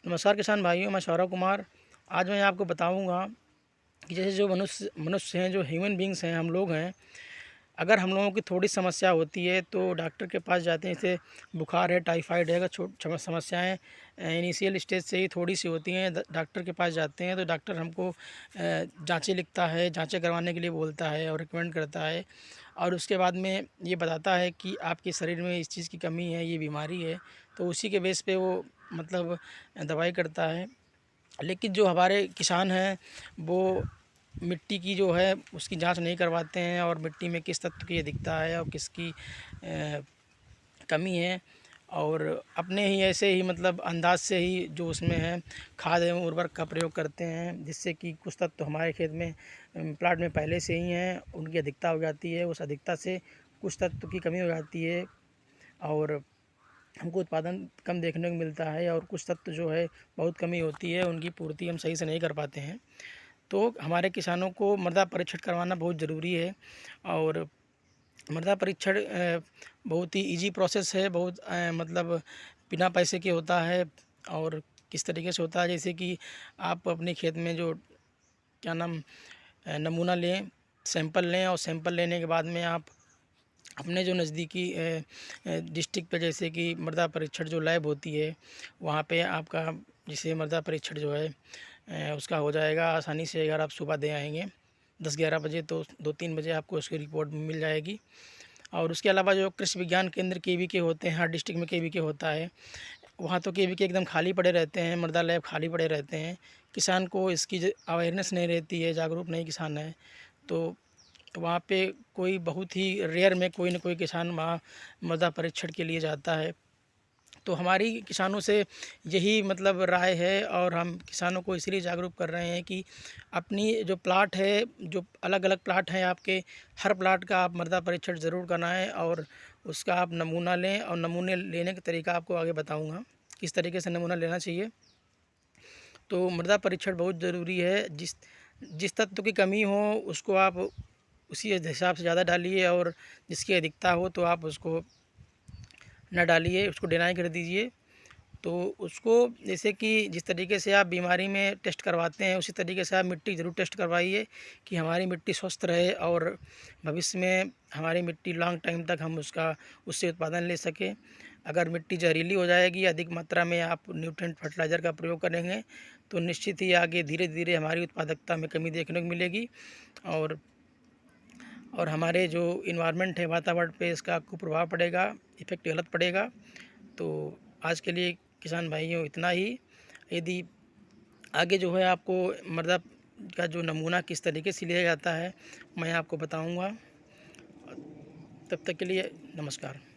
नमस्कार किसान भाइयों, मैं सौरभ कुमार। आज मैं आपको बताऊंगा कि जैसे जो मनुष्य मनुष्य हैं, जो ह्यूमन बींग्स हैं, हम लोग हैं। अगर हम लोगों की थोड़ी समस्या होती है तो डॉक्टर के पास जाते हैं। जैसे बुखार है, टाइफाइड है, अगर समस्याएं इनिशियल स्टेज से ही थोड़ी सी होती हैं, डॉक्टर के पास जाते हैं तो डॉक्टर हमको जांचें लिखता है, जांचें करवाने के लिए बोलता है और रिकमेंड करता है। और उसके बाद में ये बताता है कि आपके शरीर में इस चीज़ की कमी है, ये बीमारी है। तो उसी के बेस पे वो मतलब दवाई करता है। लेकिन जो हमारे किसान हैं, वो मिट्टी की जो है उसकी जांच नहीं करवाते हैं, और मिट्टी में किस तत्व की ये दिखता है और किसकी कमी है, और अपने ही ऐसे ही मतलब अंदाज से ही जो उसमें है खाद एवं उर्वरक का प्रयोग करते हैं, जिससे कि कुछ तत्व हमारे खेत में प्लाट में पहले से ही हैं, उनकी अधिकता हो जाती है। उस अधिकता से कुछ तत्व की कमी हो जाती है और हमको उत्पादन कम देखने को मिलता है, और कुछ तत्व जो है बहुत कमी होती है, उनकी पूर्ति हम सही से नहीं कर पाते हैं। तो हमारे किसानों को मृदा परीक्षण करवाना बहुत ज़रूरी है। और मृदा परीक्षण बहुत ही इजी प्रोसेस है, बहुत मतलब बिना पैसे के होता है। और किस तरीके से होता है, जैसे कि आप अपने खेत में जो क्या नाम नमूना लें, सैंपल लें, और सैंपल लेने के बाद में आप अपने जो नज़दीकी डिस्ट्रिक्ट पे, जैसे कि मृदा परीक्षण जो लैब होती है, वहाँ पे आपका जैसे मृदा परीक्षण जो है उसका हो जाएगा आसानी से। अगर आप सुबह दे आएंगे 10-11 बजे, तो 2-3 बजे आपको उसकी रिपोर्ट मिल जाएगी। और उसके अलावा जो कृषि विज्ञान केंद्र केवीके होते हैं, हर डिस्ट्रिक्ट में केवीके होता है, वहाँ तो केवीके एकदम खाली पड़े रहते हैं, मृदा लैब खाली पड़े रहते हैं। किसान को इसकी अवेयरनेस नहीं रहती है, जागरूक नहीं किसान है। तो वहाँ पे कोई बहुत ही रेयर में कोई न कोई किसान वहाँ मृदा परीक्षण के लिए जाता है। तो हमारी किसानों से यही मतलब राय है, और हम किसानों को इसलिए जागरूक कर रहे हैं कि अपनी जो प्लाट है, जो अलग अलग प्लाट हैं आपके, हर प्लाट का आप मृदा परीक्षण ज़रूर कराएं, और उसका आप नमूना लें। और नमूने लेने का तरीका आपको आगे बताऊंगा किस तरीके से नमूना लेना चाहिए। तो मृदा परीक्षण बहुत ज़रूरी है। जिस जिस तत्व की कमी हो उसको आप उसी हिसाब से ज़्यादा डालिए, और जिसकी अधिकता हो तो आप उसको न डालिए, उसको डिनाई कर दीजिए। तो उसको जैसे कि जिस तरीके से आप बीमारी में टेस्ट करवाते हैं, उसी तरीके से आप मिट्टी ज़रूर टेस्ट करवाइए कि हमारी मिट्टी स्वस्थ रहे, और भविष्य में हमारी मिट्टी लॉन्ग टाइम तक हम उससे उत्पादन ले सकें। अगर मिट्टी जहरीली हो जाएगी, अधिक मात्रा में आप न्यूट्रिएंट फर्टिलाइज़र का प्रयोग करेंगे, तो निश्चित ही आगे धीरे धीरे हमारी उत्पादकता में कमी देखने को मिलेगी। और हमारे जो इन्वायरमेंट है, वातावरण पे इसका कुप्रभाव पड़ेगा, इफ़ेक्ट गलत पड़ेगा। तो आज के लिए किसान भाइयों इतना ही। यदि आगे जो है आपको मृदा का जो नमूना किस तरीके से लिया जाता है, मैं आपको बताऊंगा। तब तक के लिए नमस्कार।